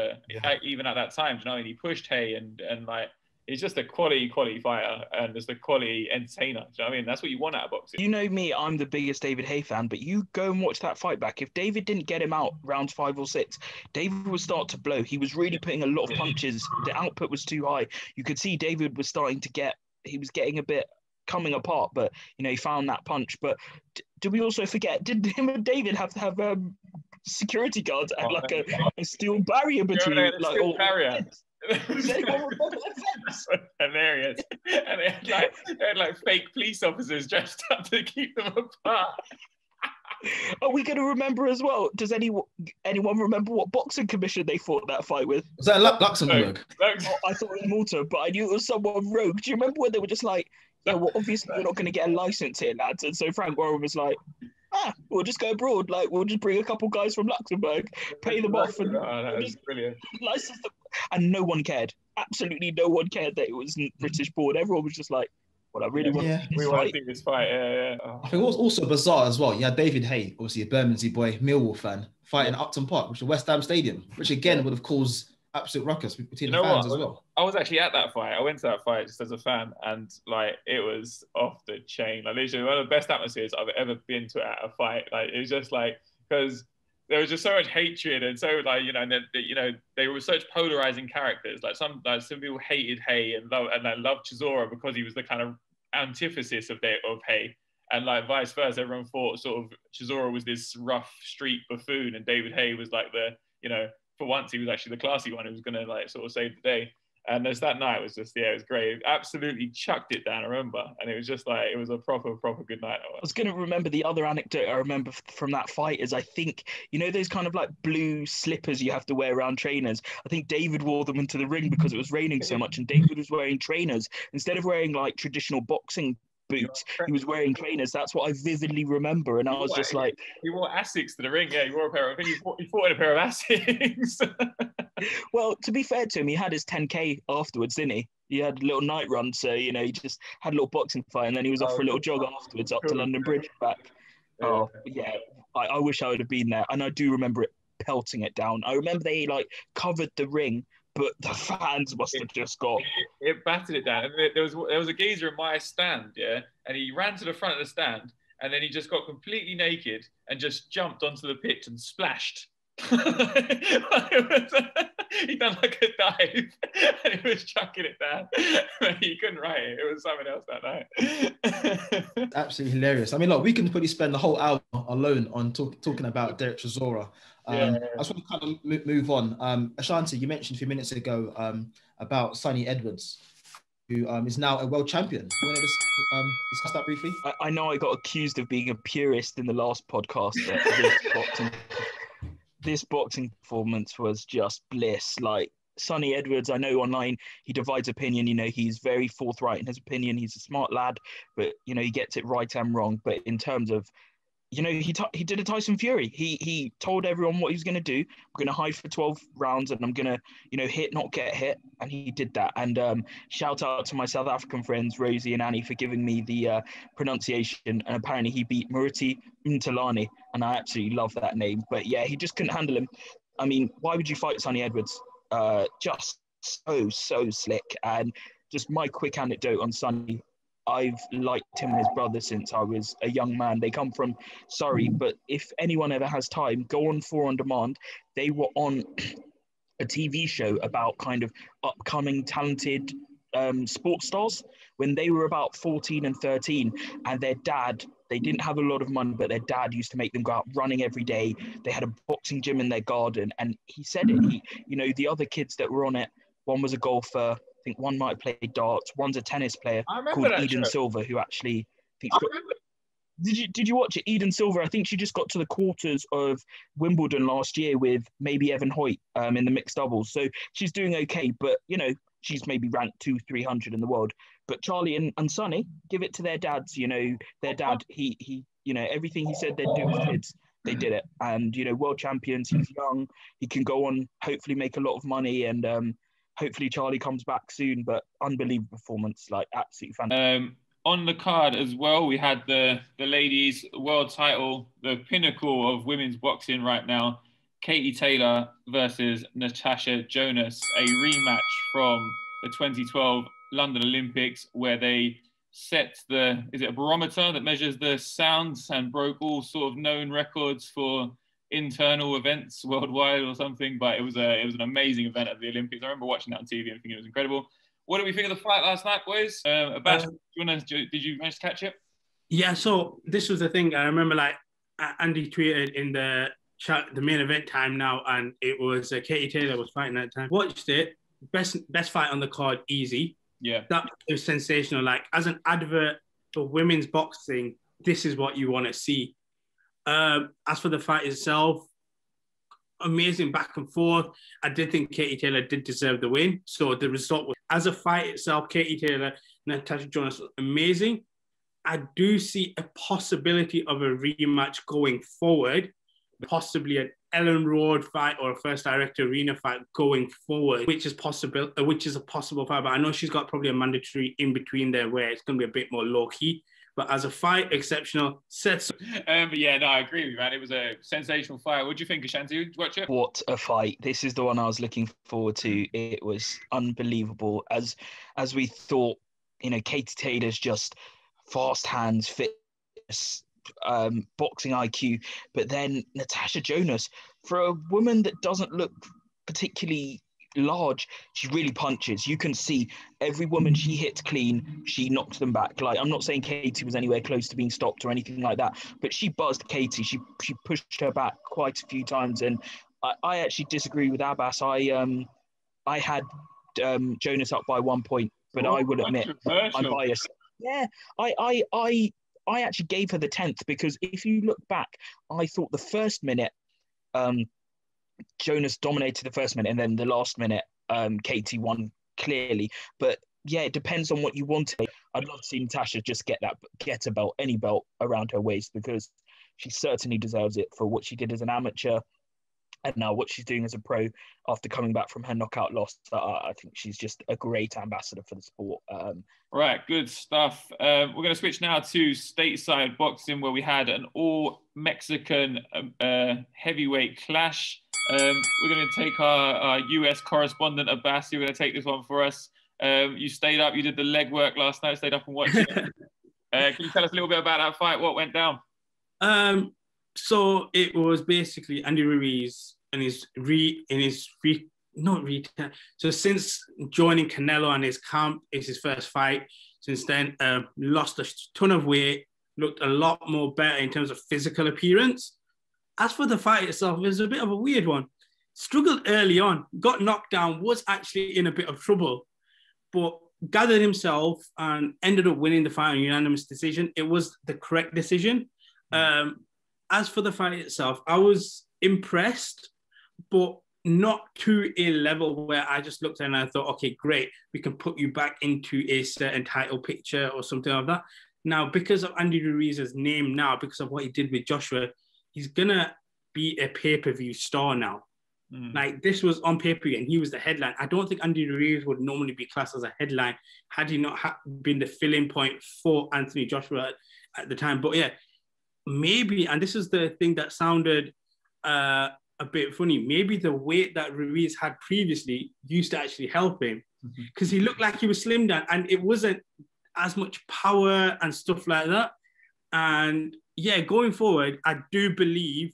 [SPEAKER 2] even at that time, do you know, and he pushed Hay and like, he's just a quality fighter and just a quality entertainer. Do you know what I mean? That's what you want out of boxing.
[SPEAKER 4] You know me, I'm the biggest David Hay fan, but you go and watch that fight back. If David didn't get him out rounds 5 or 6, David would start to blow. He was really putting a lot of punches. The output was too high. You could see David was starting to he was getting a bit coming apart, but he found that punch. But do we also forget, did him and David have to have security guards and like a steel barrier between
[SPEAKER 2] barrier?
[SPEAKER 4] Does anyone remember that fence?
[SPEAKER 2] Hilarious. And they had fake police officers dressed up to keep them apart.
[SPEAKER 4] Are we going to remember as well? Does anyone remember what boxing commission they fought that fight with?
[SPEAKER 1] Was that Luxembourg?
[SPEAKER 2] No.
[SPEAKER 4] I thought it was Malta, but I knew it was someone rogue. Do you remember when they were just like, yeah, well, obviously we're not going to get a license here, lads. And so Frank Warren was like, we'll just go abroad. Like, we'll just bring a couple guys from Luxembourg, pay them off, and
[SPEAKER 2] that's brilliant.
[SPEAKER 4] License them. And no one cared. Absolutely no one cared that it was British born. Everyone was just like, well, I really want to see this fight.
[SPEAKER 2] Yeah. Oh.
[SPEAKER 1] I think it was also bizarre as well. You had David Hay, obviously a Bermondsey boy, Millwall fan, fighting at Upton Park, which is West Ham Stadium, which again would have caused absolute ruckus between the fans as well.
[SPEAKER 2] I was actually at that fight. I went to that fight just as a fan, and like it was off the chain. Like literally one of the best atmospheres I've ever been to at a fight. Like it was just like, because there was just so much hatred and so like they were such polarizing characters. Like some people hated Hay and loved Chisora because he was the kind of antithesis of Hay, and like vice versa. Everyone thought sort of Chisora was this rough street buffoon, and David Hay was like the for once he was actually the classy one who was gonna like sort of save the day. And as that night was just, it was great. It absolutely chucked it down, I remember. And it was just like, it was a proper good night.
[SPEAKER 4] I was going to remember the other anecdote I remember from that fight is I think, those kind of like blue slippers you have to wear around trainers. I think David wore them into the ring because it was raining so much. And David was wearing trainers. Instead of wearing like traditional boxing boots, he was wearing trainers. That's what I vividly remember. And I was just like,
[SPEAKER 2] he wore Asics to the ring. Yeah, he wore a pair of, I think he fought in a pair of Asics.
[SPEAKER 4] Well, to be fair to him, he had his 10K afterwards, didn't he? He had a little night run, so he just had a little boxing fight, and then he was off for a little jog afterwards up to London Bridge back. Oh yeah, I wish I would have been there, and I do remember it pelting it down. I remember they like covered the ring, but the fans must have just got
[SPEAKER 2] it battered it down. And there was a geezer in my stand, and he ran to the front of the stand, and then he just got completely naked and just jumped onto the pitch and splashed. He done like a dive and he was chucking it down. He couldn't write it. It was something else that
[SPEAKER 1] night. Absolutely hilarious. I mean, look, we can probably spend the whole hour alone on talking about Derek Chisora. I just want to kind of move on. Ashanti, you mentioned a few minutes ago about Sonny Edwards, who is now a world champion. You want to discuss that briefly?
[SPEAKER 4] I know I got accused of being a purist in the last podcast. this boxing performance was just bliss. Like Sonny Edwards, I know online he divides opinion. You know, he's very forthright in his opinion. He's a smart lad, but you know, he gets it right and wrong. But in terms of, you know, he did a Tyson Fury. He told everyone what he was going to do. I'm going to hide for 12 rounds and I'm going to, you know, hit, not get hit. And he did that. And shout out to my South African friends, Rosie and Annie, for giving me the pronunciation. And apparently he beat Moruti Mthalane. And I absolutely love that name. But yeah, he just couldn't handle him. I mean, why would you fight Sonny Edwards? Just so slick. And just my quick anecdote on Sonny. I've liked him and his brother since I was a young man. They come from Surrey, but if anyone ever has time, go on 4 on Demand. They were on a TV show about kind of upcoming talented sports stars when they were about 14 and 13, and their dad, they didn't have a lot of money, but their dad used to make them go out running every day. They had a boxing gym in their garden, and he said it. You know, the other kids that were on it, one was a golfer. I think one might play darts. One's a tennis player called Eden Silver, who actually Did you watch it? Eden Silver, I think she just got to the quarters of Wimbledon last year with maybe Evan Hoyt in the mixed doubles. So she's doing okay, but you know, she's maybe ranked 200-300 in the world. But Charlie and Sonny, give it to their dads. You know, their dad, he you know, everything he said they'd do with kids, they did it. And you know, world champions. He's young. He can go on, hopefully make a lot of money, and hopefully Charlie comes back soon. But unbelievable performance, like absolutely fantastic.
[SPEAKER 2] On the card as well, we had the ladies' world title, the pinnacle of women's boxing right now. Katie Taylor versus Natasha Jonas, a rematch from the 2012 London Olympics, where they set is it a barometer that measures the sounds and broke all sort of known records for internal events worldwide or something. But it was an amazing event at the Olympics. I remember watching that on TV and thinking it was incredible. What did we think of the fight last night, boys? Abbas, did you manage to catch it?
[SPEAKER 3] Yeah, so this was the thing. I remember, like, Andy tweeted in the chat, the main event time now, and it was Katie Taylor was fighting at the time. Watched it. Best fight on the card, easy.
[SPEAKER 2] Yeah.
[SPEAKER 3] That was sensational. Like, as an advert for women's boxing, this is what you want to see. As for the fight itself, amazing back and forth. I did think Katie Taylor did deserve the win. So the result was, as a fight itself, Katie Taylor, Natasha Jonas, amazing. I do see a possibility of a rematch going forward, possibly an Ellen Road fight or a First Direct Arena fight going forward, which is a possible fight. But I know she's got probably a mandatory in between there where it's going to be a bit more low key. But as a fight, exceptional. But
[SPEAKER 2] yeah, no, I agree with you, man. It was a sensational fight. What do you think, Ashanti? Did you watch it?
[SPEAKER 4] What a fight. This is the one I was looking forward to. It was unbelievable. As we thought, you know, Katie Taylor's just fast hands, fitness, boxing IQ. But then Natasha Jonas, for a woman that doesn't look particularly large, she really punches. You can see every woman she hits clean, she knocks them back. Like, I'm not saying Katie was anywhere close to being stopped or anything like that, but she buzzed Katie. She pushed her back quite a few times, and I actually disagree with Abbas. I had Jonas up by 1 point, but I will admit I'm biased. Yeah, I actually gave her the 10th because if you look back, I thought the first minute Jonas dominated the first minute, and then the last minute, Katie won clearly. But yeah, it depends on what you want. I'd love to see Natasha just get a belt, any belt around her waist, because she certainly deserves it for what she did as an amateur and now what she's doing as a pro after coming back from her knockout loss. I think she's just a great ambassador for the sport.
[SPEAKER 2] Right, good stuff. We're going to switch now to stateside boxing, where we had an all-Mexican heavyweight clash. We're going to take our US correspondent, Abbas. You're going to take this one for us. You stayed up. You did the legwork last night. Stayed up and watched it. Can you tell us a little bit about that fight? What went down?
[SPEAKER 3] So it was basically Andy Ruiz and so since joining Canelo and his camp, it's his first fight. Since then, lost a ton of weight, looked a lot more better in terms of physical appearance. As for the fight itself, it was a bit of a weird one. Struggled early on, got knocked down, was actually in a bit of trouble, but gathered himself and ended up winning the fight on unanimous decision. It was the correct decision. As for the fight itself, I was impressed but not to a level where I just looked at it and I thought, okay, great, we can put you back into a certain title picture or something like that. Now, because of Andy Ruiz's name now, because of what he did with Joshua, he's going to be a pay-per-view star now. Like, this was on pay-per-view and he was the headline. I don't think Andy Ruiz would normally be classed as a headline had he not been the filling point for Anthony Joshua at the time. But yeah, maybe, and this is the thing that sounded a bit funny, maybe the weight that Ruiz had previously used to actually help him, because he looked like he was slimmed down and it wasn't as much power and stuff like that. And yeah, going forward, I do believe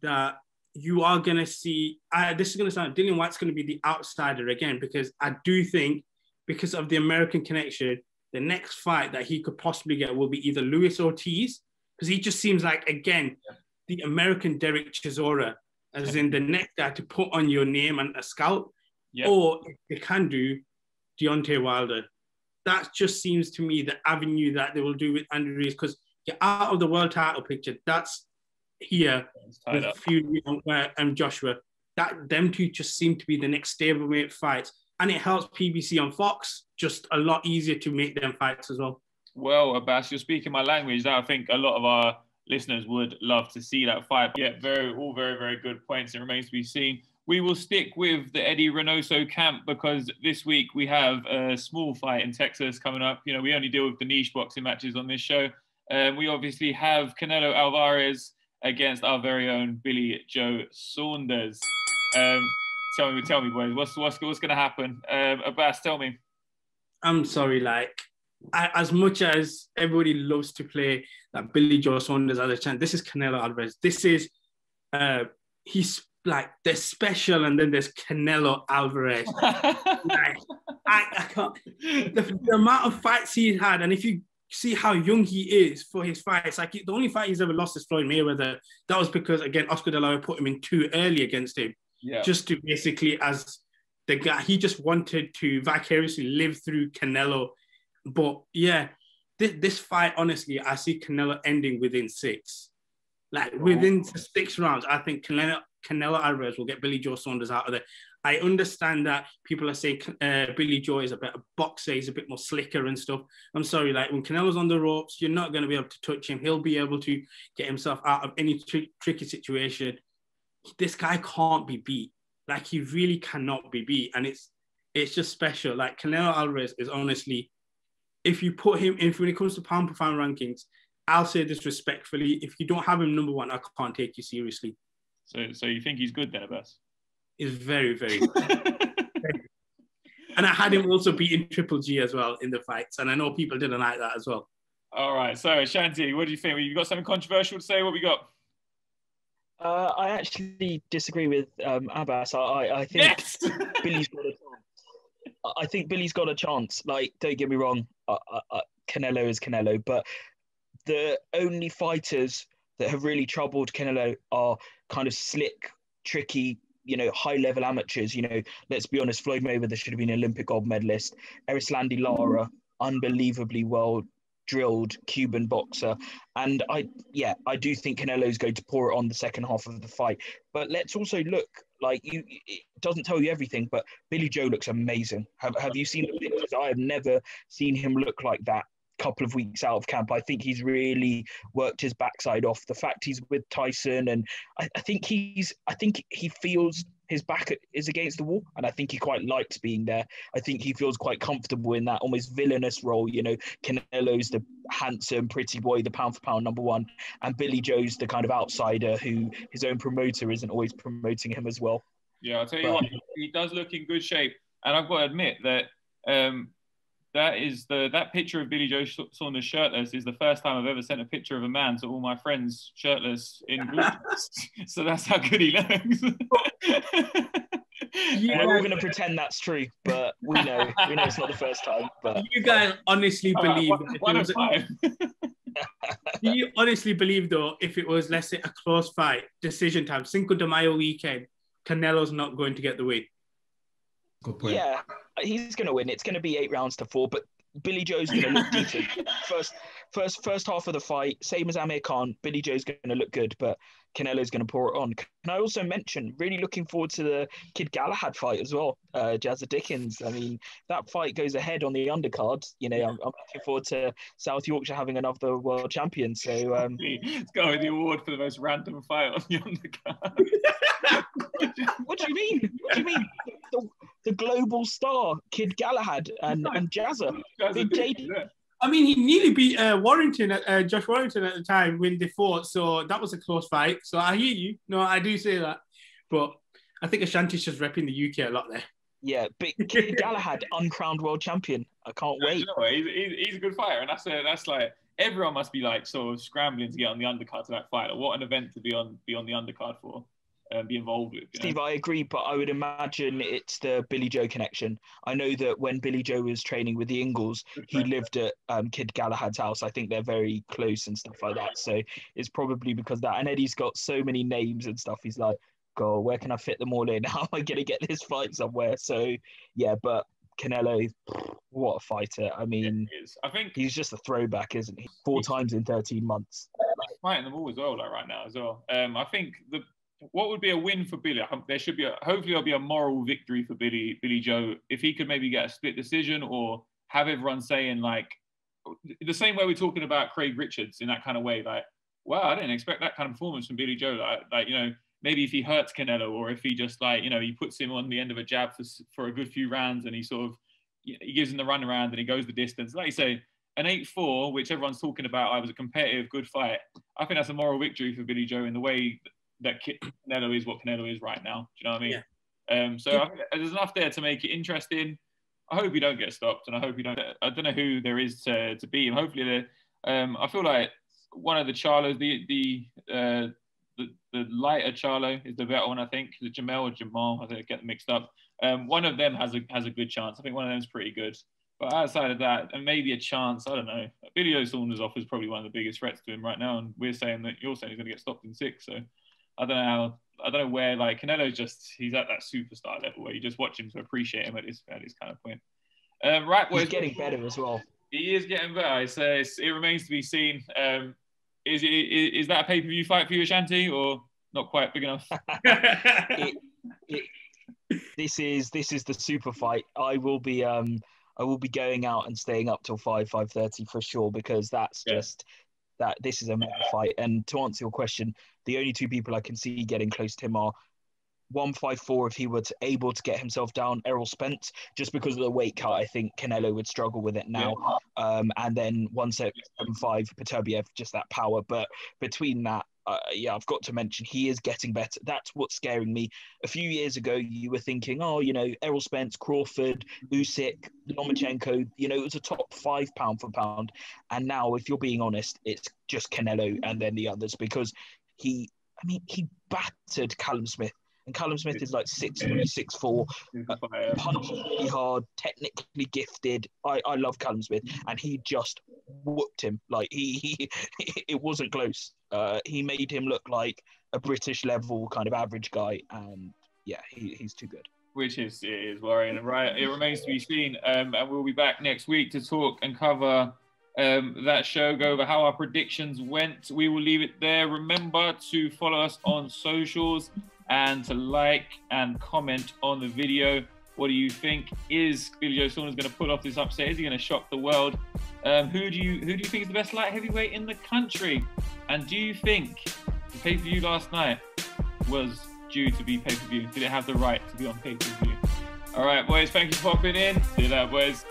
[SPEAKER 3] that you are going to see, this is going to sound, Dillian White's going to be the outsider again, because I do think, because of the American connection, the next fight that he could possibly get will be either Luis Ortiz, because he just seems like, again, the American Derek Chisora, as in the next guy to put on your name and a scalp, or if they can do Deontay Wilder. That just seems to me the avenue that they will do with Andy Ruiz, because you're out of the world title picture. That's here with a few, Joshua. That them two just seem to be the next stablemate fights, and it helps PBC on Fox just a lot easier to make them fights as well.
[SPEAKER 2] Well, Abbas, you're speaking my language. I think a lot of our listeners would love to see that fight. Yeah, all very, very good points. It remains to be seen. We will stick with the Eddie Reynoso camp because this week we have a small fight in Texas coming up. You know, we only deal with the niche boxing matches on this show. We obviously have Canelo Alvarez against our very own Billy Joe Saunders. Tell me, boys, what's going to happen? Abbas, tell me.
[SPEAKER 3] I'm sorry, as much as everybody loves to play that Billy Joe Saunders as a champ, this is Canelo Alvarez. This is, he's like, there's special and then there's Canelo Alvarez. I can't, the amount of fights he's had, and if you see how young he is for his fights, like the only fight he's ever lost is Floyd Mayweather. That was because, again, Oscar De La Hoya put him in too early against him. Yeah. Just to basically, as the guy, he just wanted to vicariously live through Canelo. But yeah, this fight, honestly, I see Canelo ending within 6. Within 6 rounds, I think Canelo Alvarez will get Billy Joe Saunders out of there. I understand that people are saying Billy Joe is a better boxer, he's a bit more slicker and stuff. I'm sorry, when Canelo's on the ropes, you're not going to be able to touch him. He'll be able to get himself out of any tricky situation. This guy can't be beat. He really cannot be beat. And it's just special. Canelo Alvarez is honestly, if you put him in, when it comes to pound per pound rankings, I'll say this respectfully, if you don't have him number 1, I can't take you seriously.
[SPEAKER 2] So you think he's good then, Abbas?
[SPEAKER 3] He's very, very good. And I had him also beating Triple G as well in the fights. And I know people didn't like that as well.
[SPEAKER 2] All right. So, Ashanti, what do you think? You got something controversial to say? What we got?
[SPEAKER 4] I actually disagree with Abbas. I think Billy's got a chance. I think Billy's got a chance. Don't get me wrong, Canelo is Canelo, but the only fighters that have really troubled Canelo are kind of slick, tricky, high-level amateurs. Let's be honest, Floyd Mayweather should have been an Olympic gold medalist. Erislandy Lara, unbelievably well-drilled Cuban boxer. And I do think Canelo's going to pour it on the second half of the fight. But let's also look, it doesn't tell you everything, but Billy Joe looks amazing. Have you seen the pictures? I have never seen him look like that couple of weeks out of camp. I think he's really worked his backside off. The fact he's with Tyson, and I think he feels his back is against the wall, and I think he quite likes being there. I think he feels quite comfortable in that almost villainous role. Canelo's the handsome, pretty boy, the pound for pound number 1, and Billy Joe's the kind of outsider who his own promoter isn't always promoting him as well.
[SPEAKER 2] Yeah, I'll tell you what, he does look in good shape, and I've got to admit that that picture of Billy Joe Saunders shirtless is the first time I've ever sent a picture of a man to all my friends shirtless in groups. So that's how good he looks.
[SPEAKER 4] We're all going to pretend that's true, but we know it's not the first time. But
[SPEAKER 3] you guys honestly believe do you honestly believe, though, if it was, let's say, a close fight, decision time, Cinco de Mayo weekend, Canelo's not going to get the win?
[SPEAKER 1] Good point.
[SPEAKER 4] Yeah, he's going to win. It's going to be 8 rounds to 4. But Billy Joe's going to look decent. First half of the fight, same as Amir Khan, Billy Joe's going to look good, but Canelo's going to pour it on. Can I also mention, really looking forward to the Kid Galahad fight as well, Jazza Dickens. I mean, that fight goes ahead on the undercard. You know, I'm looking forward to South Yorkshire having another world champion. So
[SPEAKER 2] it's going the award for the most random fight on the undercard.
[SPEAKER 4] What do you mean? What do you mean? The global star, Kid Galahad and Jazza. Big JD.
[SPEAKER 3] I mean, he nearly beat Josh Warrington at the time when they fought, so that was a close fight. So I hear you. No, I do say that. But I think Ashanti's just repping the UK a lot there.
[SPEAKER 4] Yeah, but Kid Galahad, uncrowned world champion. I can't wait.
[SPEAKER 2] You know, he's a good fighter, and that's like, everyone must be like sort of scrambling to get on the undercard to that fight. Like, what an event to be on the undercard for. Be involved with.
[SPEAKER 4] Steve, I agree, but I would imagine it's the Billy Joe connection. I know that when Billy Joe was training with the Ingalls, he lived at Kid Galahad's house. I think they're very close and stuff like that. So it's probably because of that. And Eddie's got so many names and stuff. He's like, God, where can I fit them all in? How am I going to get this fight somewhere? So yeah, but Canelo, what a fighter. I mean,
[SPEAKER 2] I think
[SPEAKER 4] he's just a throwback, isn't he? 4 times in 13 months.
[SPEAKER 2] He's fighting them all as well, like right now as well. I think what would be a win for Billy? There should be hopefully there'll be a moral victory for Billy Joe if he could maybe get a split decision or have everyone saying like the same way we're talking about Craig Richards in that kind of way, like, wow, I didn't expect that kind of performance from Billy Joe. Like, you know, maybe if he hurts Canelo or if he just like, you know, he puts him on the end of a jab for a good few rounds and he sort of he gives him the run around and he goes the distance. Like you say, an 8-4, which everyone's talking about, was a competitive, good fight. I think that's a moral victory for Billy Joe in the way that Canelo is what Canelo is right now. Do you know what I mean? Yeah. So I think there's enough there to make it interesting. I hope he don't get stopped, and I hope he don't. I don't know who there is to beat him. Hopefully, I feel like one of the Charlos, the lighter Charlo is the better one. I think the Jamal or Jamal. I get them mixed up. One of them has a good chance. I think one of them is pretty good. But outside of that, and maybe a chance, I don't know. Billy Joe Saunders offers probably one of the biggest threats to him right now, and you're saying he's going to get stopped in 6. So I don't know where, like, Canelo's he's at that superstar level where you just watch him to appreciate him at this kind of point. Right, boys.
[SPEAKER 4] He's getting better as well.
[SPEAKER 2] He is getting better. It remains to be seen. Is that a pay-per-view fight for you, Ashanti, or not quite big enough?
[SPEAKER 4] This is the super fight. I will be going out and staying up till 5:30 for sure, because that's just that this is a mega fight. And to answer your question, the only 2 people I can see getting close to him are 154 if he were able to get himself down, Errol Spence, just because of the weight cut. I think Canelo would struggle with it now. And then 175 Peterbiev, just that power. But between that, I've got to mention he is getting better. That's what's scaring me. A few years ago, you were thinking, Errol Spence, Crawford, Usyk, Lomachenko, it was a top 5 pound for pound. And now, if you're being honest, it's just Canelo and then the others, because he battered Callum Smith. And Callum Smith is like 6'3", 6'4", punches really hard, technically gifted. I love Callum Smith, and he just whooped him. Like it wasn't close. He made him look like a British level kind of average guy, and yeah, he's too good.
[SPEAKER 2] Which is worrying, right? It remains to be seen, and we'll be back next week to talk and cover that show, go over how our predictions went. We will leave it there. Remember to follow us on socials and to like and comment on the video. What do you think? Is Billy Joe Saunders going to pull off this upset? Is he going to shock the world? Who do you think is the best light heavyweight in the country? And do you think the pay-per-view last night was due to be pay-per-view? Did it have the right to be on pay-per-view? All right, boys, thank you for popping in. See you later, boys.